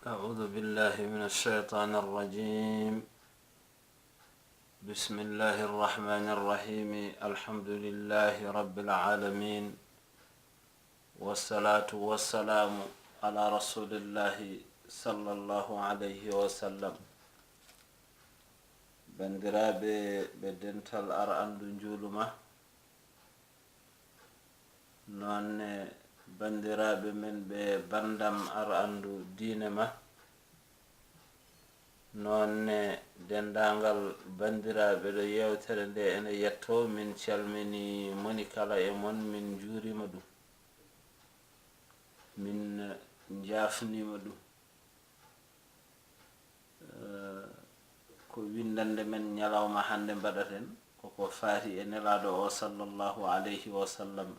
أعوذ بالله من الشيطان الرجيم. بسم الله الرحمن الرحيم. الحمد لله رب العالمين، والصلاة والسلام على رسول الله صلى الله عليه وسلم. bandiraɓe ɓe dental andu njuluma, nonne bandiraɓe men ɓe bandam andu diine ma, nonne dendagal bandiraɓe ɗo yewtere nde ene yetto. Min calmini moni kala e mon, min juurima ɗum, min jafnima ɗum. ko windande men ñalawma hande mbaɗaten koko faati e nelaɗo o sallllahu alayhi wa sallam,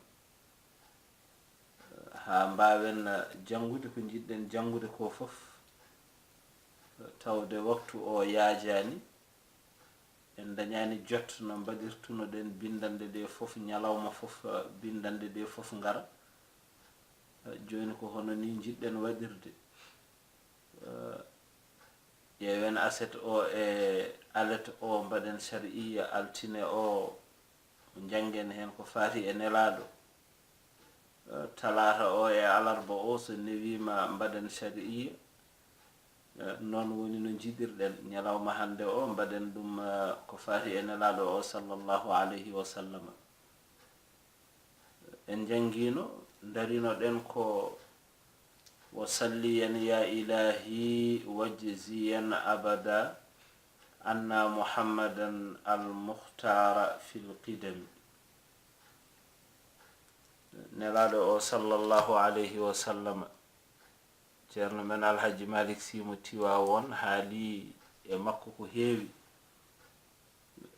ha mbawen jangude ko jiɗɗen jangude ko fof, tawde waktu o yaajani, en dañani jot no mbaɗirtuno ɗen bindande ɗe fof, ñalawma fof bindande ɗe fof ngara. joni ko hono ni jiɗɗen waɗirde. ƴeewen aset o e alet o mbaɗen shar'iya altine o jangen hen ko faati e nelaɗo. talata o e alarba o so newima mbaɗen shar'iya. non woni no jiɗirɗen ñalawma hande o mbaɗen ɗum ko faati e nelaɗo o sallllahu alayhi wa sallam. en jangino darino ɗen ko wasalliyan ya ilahi wajziyan abada anna muhammadan almuhtara fil qidami. nelaɗo o sallllahu alayhi wa sallam, ceerno men alhaji malik simo tiwawon haali e makko ko heewi.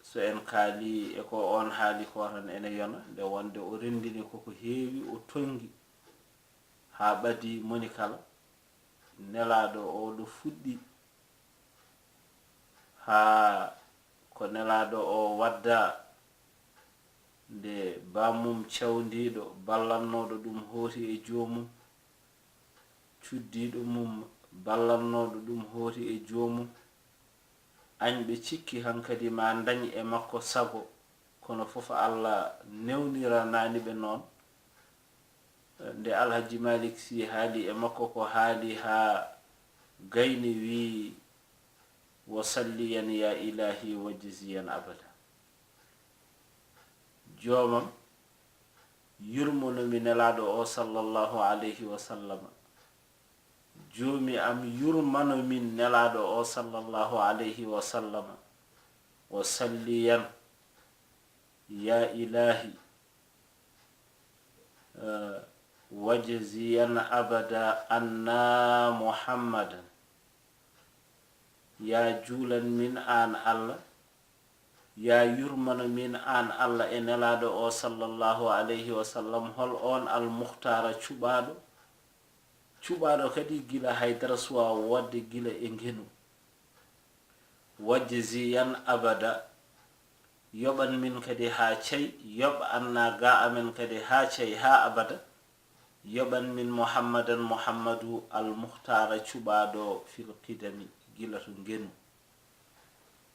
so en kaali e ko on haali ko tan ene yona, nde wonde o rendini koko heewi, o tongi ha ɓadi moni kala. nelaɗo o ɗo fuɗɗi ha ko nelaɗo o wadda nde bamum cawdiɗo ballannoɗo ɗum hooti e joomum, cuddiɗo mum ballannoɗo ɗum hooti e joomum, añɓe cikki hankadi ma dañ e makko sago, kono fof allah newniranani ɓe noon. nde alhaji malik si haali e makko ko haali ha gayni wi wasalliyan ya ilahi wajziyan abada. joomam yurmonomi nelaɗo o sallllahu alayhi wa sallam, joomi am yurmanomin nelaɗo o sallllahu alayhi wa sallam. wasalliyan ya ilahi wajziyan abada anna muhammadan, ya juulan min an allah, ya yurmano min an allah e nelaɗo o sallllahu alayhi wa sallam. hol on almuhtara cuɓaɗo kadi gila haydara suwa wadde gila e ngenu. wajziyan abada, yoɓan min kadi ha cey, yoɓ anna ga amen kadi ha cey ha abada. yoɓan min muhammadan muhammadu almuhtara cuɓaɗo fil qidami, gila to ngenu.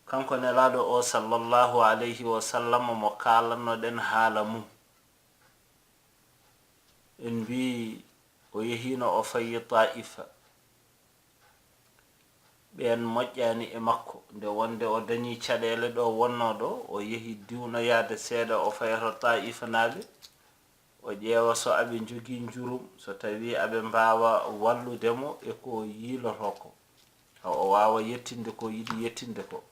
kanko nelaɗo o sallllahu alayhi wa sallam mo kalannoɗen haala mum, en mbi o yehino o fayi ta'ifa. ɓen moƴƴani e makko nde wonde o dañi caɗele ɗo wonno ɗo, o yehi diwnoyade seeɗa o fayato ta'ifa naɓe, o ƴeewa so aɓe jogui jurum, so tawi aɓe mbawa walludemo e ko yiiloto ko, o wawa yettinde ko yiɗi yettinde ko.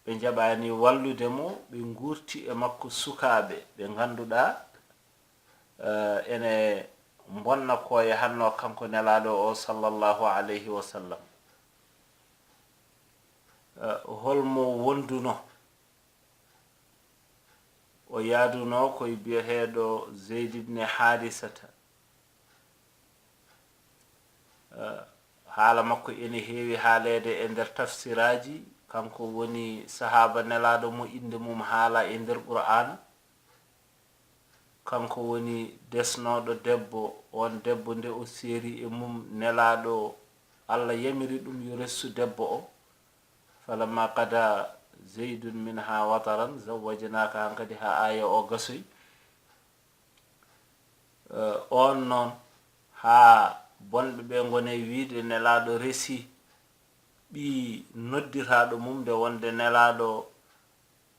ɓe jaɓani walludemo, ɓe gurti e makko sukaɓe ɓe ganduɗa ene bonna koye hanno kanko nelaɗo o sallllahu alayhi wa sallam. holmo wonduno? o yaaduno koye biyeteɗo zeyd ibne harisata. haala makko ene heewi haalede e nder tafsiraji. kanko woni sahaba nelaɗo mo inde mum haala e nder qur'ana. kanko woni desnoɗo debbo on debbo nde o seeri e mum nelaɗo Allah yamiri ɗum yo ressu debbo o falamma qada zaydun minha wataran zawwajnaka hankadi ha aya o gasoy on noon ha bonɓe ɓe gone wiide nelaɗo resi ɓi noddiraɗo mum nde wonde nelaɗo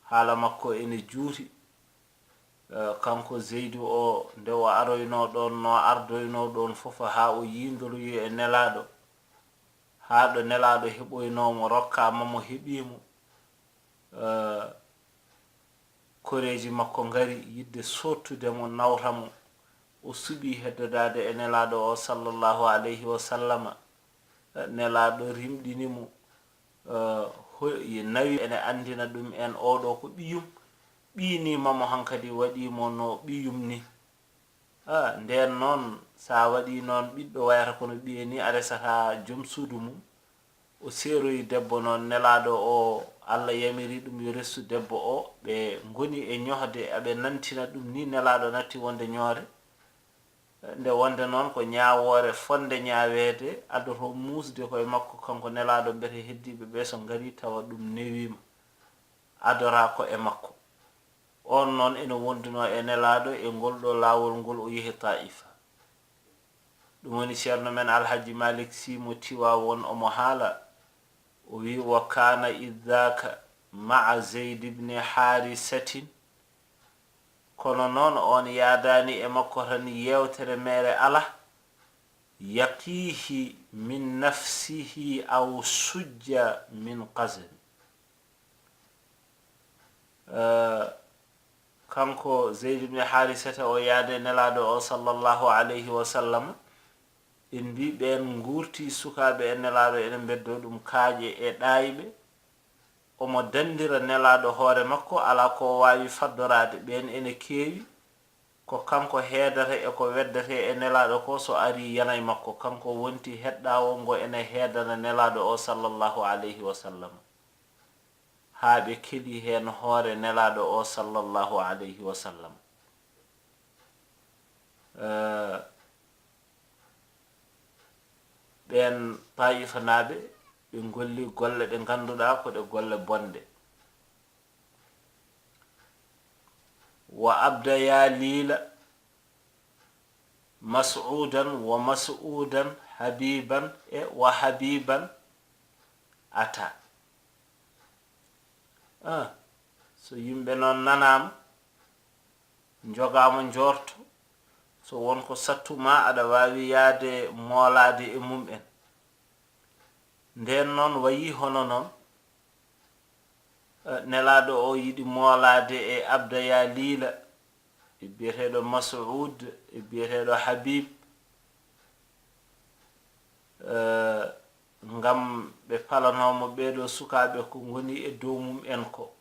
haala makko ene juuti kanko zeydu o nde o aroyno ɗon no ardoyno ɗon fof ha o yindoroyi e nelaɗo ha ɗo nelaɗo heɓoynomo rokkamamo heeɓimo koreji makko ngari yidde sottudemo nawtamo o suɓi heddodade e nelaɗo o sallallahu alayhi wa sallama nelaɗo rimɗinimo nawi ene andina ɗum en oɗo ko ɓiyum ɓinimamo hankadi waɗimo no ɓiyum ni nden noon sa waɗi noon ɓiɗɗo wayata kono ɓiye ni a resata joom suudu mum o seeroyi debbo noon nelaɗo o Allah yamiri ɗum yo ressu debbo o ɓe goni e ñohde aɓe nantina ɗum ni nelaɗo natti wonde ñoore nde wonde noon ko ñawore fonde ñawede adoto musde koye makko kanko nelaɗo mbete heddiɓe ɓe so ngari tawa ɗum newima adora ko e makko on noon ene wonduno e nelaɗo e ngolɗo lawol ngol o yehi Taifa ɗum woni ceerno men alhaji Malik Sy mo Tiwawon omo haala o wi wa kana idaka ma'a Zayd ibn Harisatin kono noon on yaadani e makko tan yewtere mere ala yaqihi min nafsihi aw sujja min qazan kanko Zayd ibn Harisata o yaade nelaɗo o sallallahu alayhi wa sallam en mbi ɓen gurti sukaɓe e nelaɗo ene beddo ɗum kaaƴe e ɗayɓe omo dandira nelaɗo hoore makko ala ko wawi faddorade ɓen ene keewi ko kanko heedata e ko weddate e nelaɗo ko so ari yanay makko kanko wonti heɗɗawo ngo ene heedana nelaɗo o sallallahu alayhi wa sallam ha ɓe keɗi hen hoore nelaɗo o sallallahu alayhi wa sallam ɓen Taifa naɓe ɓe golli golle ɗe ganduɗa ko ɗe golle bonde wa abdaya lila mas'udan wa mas'udan habiban e wa habiban ata so yimɓe noon nanama jogama jorto so wonko sattuma aɗa wawi yaade moolade e mum en nden noon wayi hono noon nelaɗo o yiɗi moolade e abdaya lila e biyeteɗo Mas'ud e biyeteɗo Habib ngam ɓe palanomo ɓeɗo sukaɓe ko goni e dow mum en ko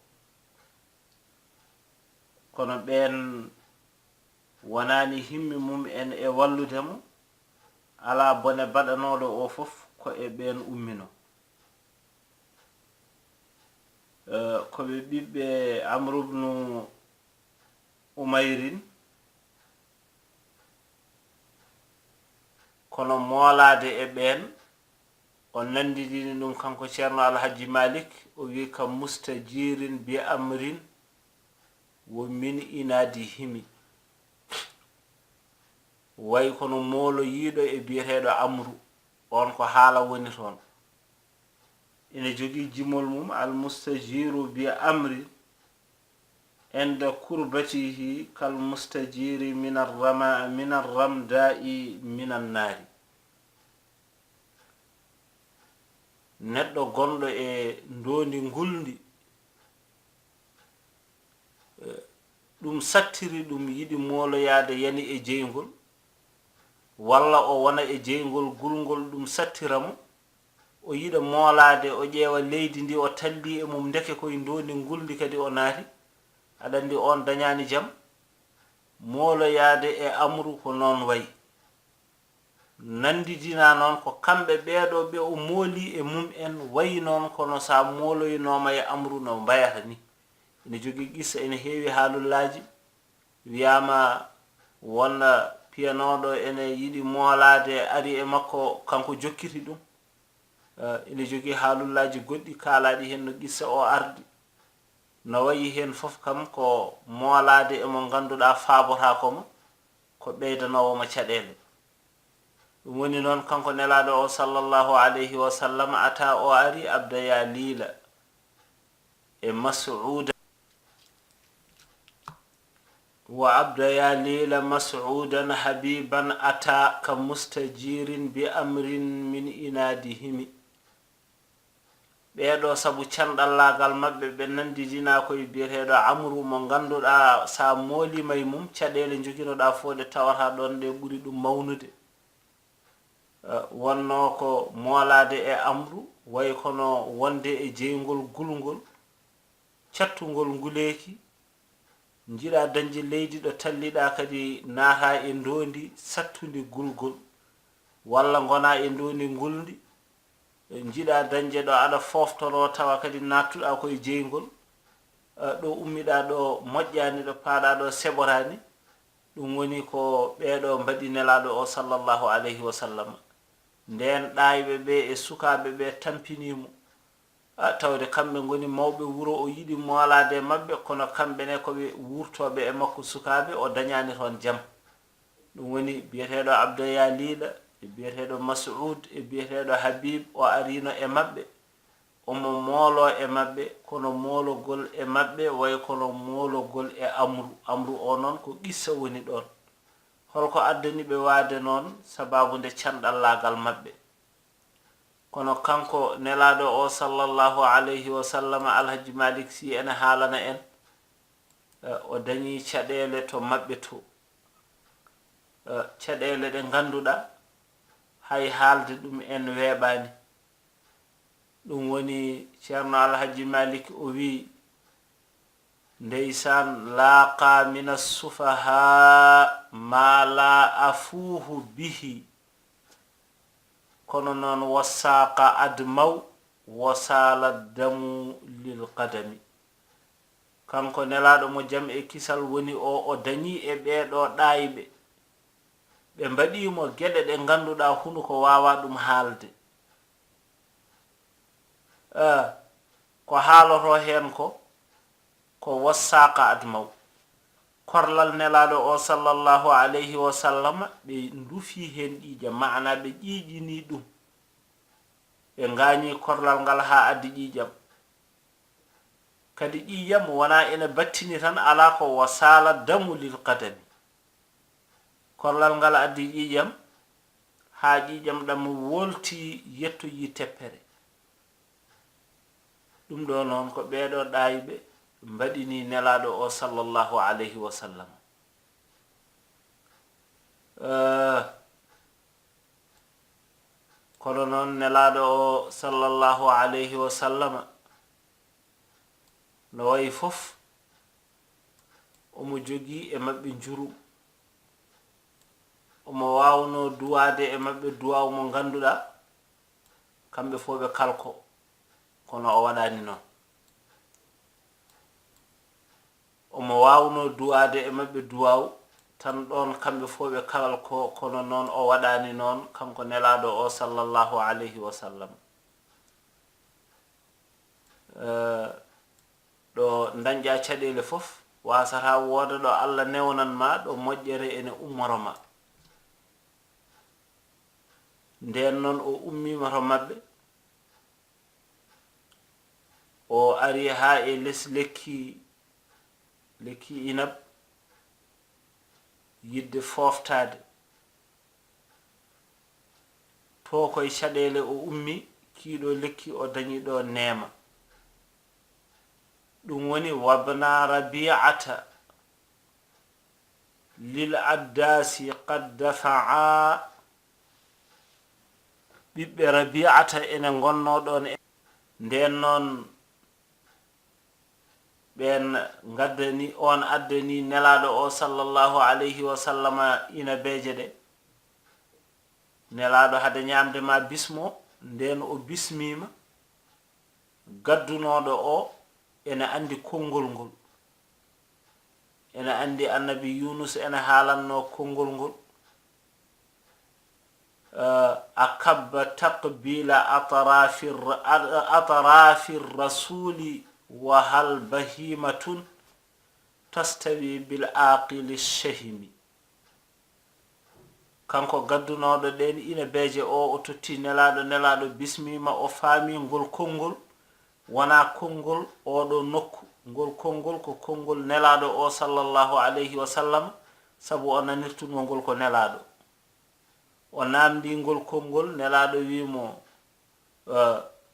kono ɓen wonani himmi mum en e walludemo ala bone baɗanoɗo o fof ko e ɓen ummino koɓe ɓiɓɓe Amru ibnu Umayrin kono moolade e ɓen o nandidini ɗum kanko ceerno alhaji Malik o wi ka mustajirin bi amrin wo min inadi himi way kono moolo yiiɗo e biyeteɗo Amru on ko haala woni toon ene jogii jimol mum al mustajiru bi amri enda kurbatihi kal mustajiri min arramda'i min annari neɗɗo gonɗo e ndondi ngulndi ɗum sattiri ɗum yiɗi mooloyade yani e jeygol walla o wona e jeygol gulngol ɗum sattiramo o yiɗa moolade o ƴeewa leydi ndi o talli e mum ndeke koye ndondi ngulndi kadi o naati aɗandi on dañani jam mooloyade e Amru ko noon wayi nandidina noon ko kamɓe ɓeeɗo ɓe o mooli e mum en wayi noon kono sa mooloynoma e Amru no mbayata ni ene jogii qissa ene heewi haalullaji wiyama wonna piyanoɗo ene yiɗi moolade ari e makko kanko jokkiti ɗum ene jogii haalullaji goɗɗi kaalaɗi hen no qissa o ardi no wayi hen fof kam ko moolade emo ganduɗa faabotakoma ko ɓeydanowoma caɗele ɗum woni noon kanko nelaɗo o sallallahu alayhi wa sallam ata o ari abdaya lila e mas'uda wa abdaya lila mas'udan habiban ata ka mustajirin bi amrin min inadihimi ɓeɗo sabu canɗallagal maɓɓe ɓe nandidina koye biyeteɗo amru mo ganduɗa sa moolimay mum caɗele joginoɗa fo ɗe tawata ɗon ɗe ɓuri ɗum mawnude wonno ko moolade e amru way kono wonde e jeygol gulngol cattugol nguleki jiɗa dañde leydi ɗo talliɗa kadi naata e ndondi sattude gulgol walla gona e ndondi ngulndi jiɗa dañde ɗo aɗa foftoro tawa kadi nattuɗa koye jeygol ɗo ummiɗa ɗo moƴƴani ɗo paaɗa ɗo seɓorani ɗum woni ko ɓeɗo mbaɗi nelaɗo o sallallahu alayhi wa sallam nden ɗayɓe ɓe e sukaɓe ɓe tampinimo tawde kamɓe goni mawɓe wuro o yiɗi moolade maɓɓe kono kamɓene koɓe wurtoɓe e makko sukaɓe o dañani toon jaam ɗum woni biyeteɗo abdaya lila e biyeteɗo mas'ud e biyeteɗo habib o arino e maɓɓe omo moolo e maɓɓe kono moologol e maɓɓe way kono moologol e amru o noon ko qissa woni ɗon holko addani ɓe waade noon sababu nde canɗallagal maɓɓe kono kanko nelaɗo o sallallahu alayhi wa sallam alhaji malik si ene haalana en o dañi caɗele to maɓɓe to caɗele ɗe ganduɗa hay haalde ɗum en weeɓani ɗum woni ceerno alhaji malik o wi ndeysan laaqa min assufaha ma la afuuhu bihi kono noon wassaqa admaw wasala damu lil qadami kanko nelaɗo mo jam e kisal woni o dañi e ɓeɗo ɗayɓe ɓe mbaɗimo geɗe ɗe ganduɗa hunu ko wawa ɗum haalde ko haaloto hen ko wassaqa admaw korlal nelaɗo o sallallahu alayhi wa sallam ɓe ndufi hen ƴiƴam maana ɓe ƴiƴini ɗum ɓe gañi korlal ngal ha addi ƴiƴam kadi ƴiƴam wona ene battini tan ala ko wasala damu lil qadami korlal ngal addi ƴiƴam ha ƴiƴam ɗam wolti yettoyi teppere ɗum ɗo noon ko ɓeɗo ɗayɓe mbaɗini nelaɗo o sallallahu alayhi wa sallam kono noon nelaɗo o sallallahu alayhi wa sallam no wayi fof omo jogi e maɓɓe njuru omo wawno duwade e maɓɓe duwaw mo ganduɗa kamɓe fo ɓe kalko kono o waɗani noon omo wawno duwade e maɓɓe duwaw tan ɗon kamɓe fo ɓe kalko kono noon o waɗani noon kanko nelaɗo o sallallahu alayhi wa sallam ɗo dañƴa caɗele fof wasata wooda ɗo Allah newnan ma ɗo moƴƴere ene ummoro ma nden noon o ummima to maɓɓe o ari ha e les lekki inab yidde foftade to koye caɗele o ummi kiiɗo lekki o dañi ɗo neema ɗum woni wabna rabi'ata lil addasi qad dafa'a ɓiɓɓe rabi'ata ene gonno ɗon nden noon ɓen gaddani on addani nelaɗo o sallallahu alayhi wa sallama inabeje ɗe nelaɗo hade ñamde ma bismo nden o bismima gaddunoɗo o ene andi konngol ngol ene andi annabi Yunus ene haalanno konngol ngol akabba taqbila atrafi rasuli wa hal bahimatun tastawi bil aqili shahimi. kanko gaddunoɗo ɗen ina beeje o totti nelaɗo bismima o faami ngol konngol wona konngol oɗo nokku. ngol konngol ko konngol nelaɗo o sallallahu alayhi wa sallam, sabu o nanirtungo ngol ko nelaɗo. o namdi ngol konngol nelaɗo wimo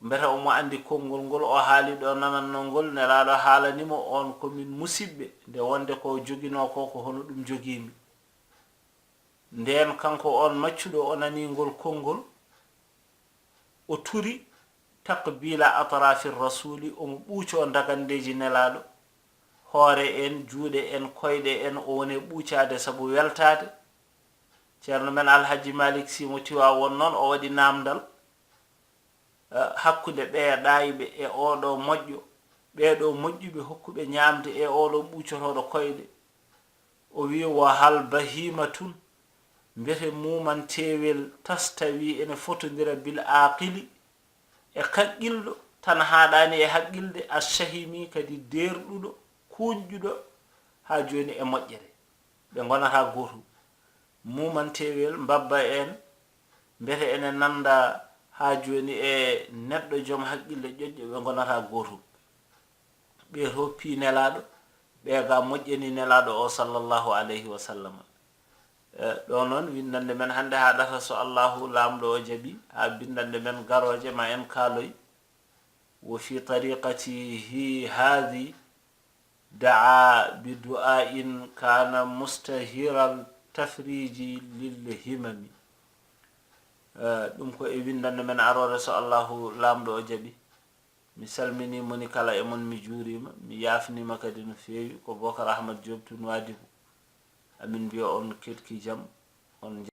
mbete omo andi konngol ngol o haali ɗo nananno ngol nelaɗo haalanimo on komin musibɓe nde wonde ko jogino ko hono ɗum jogimi. nden kanko on maccuɗo o nani ngol konngol o turi taqbila atrafi rasuli omo ɓuuco dagandeji nelaɗo, hoore en juuɗe en koyɗe en o woni ɓuucade sabu weltade. ceerno men alhaji malik si mo Tiwaawan noon o waɗi namdal hakkude ɓe ɗayiɓe e oɗo moƴƴo, ɓeɗo moƴƴuɓe hokkuɓe ñamde e oɗo ɓuucotoɗo koyɗe. o wi wa hal bahimatun, mbete mumantewel tastawi ene fotodira bil aqili e kaqqilɗo tan haɗani e haqqilde, ashahimi kadi derɗuɗo kuñƴuɗo ha joni e moƴƴere, ɓe gonata gotum. mumantewel mbabba en mbete ene nanda ha joni e neɗɗo joom haqqille ƴoƴƴo, ɓe gonata gotum. ɓe hoppi nelaɗo, ɓe ga moƴƴani nelaɗo o sallallahu alayhi wa sallam. ɗo noon windande men hande haɗata so allahu lamɗo o jaaɓi ha bindande men garoje ma en kaaloy. wo fi tariqatihi hadi daa bi du'ain kana mustahiral tafriji lil himami. ɗum ko e windande men arore so allahu lamɗo o jaaɓi. mi salmini moni kala e mon, mi juurima, mi yafnima kadi no feewi. ko Bocar Ahmad Diop tun Wadibu. amin mbiya on ketki jaam on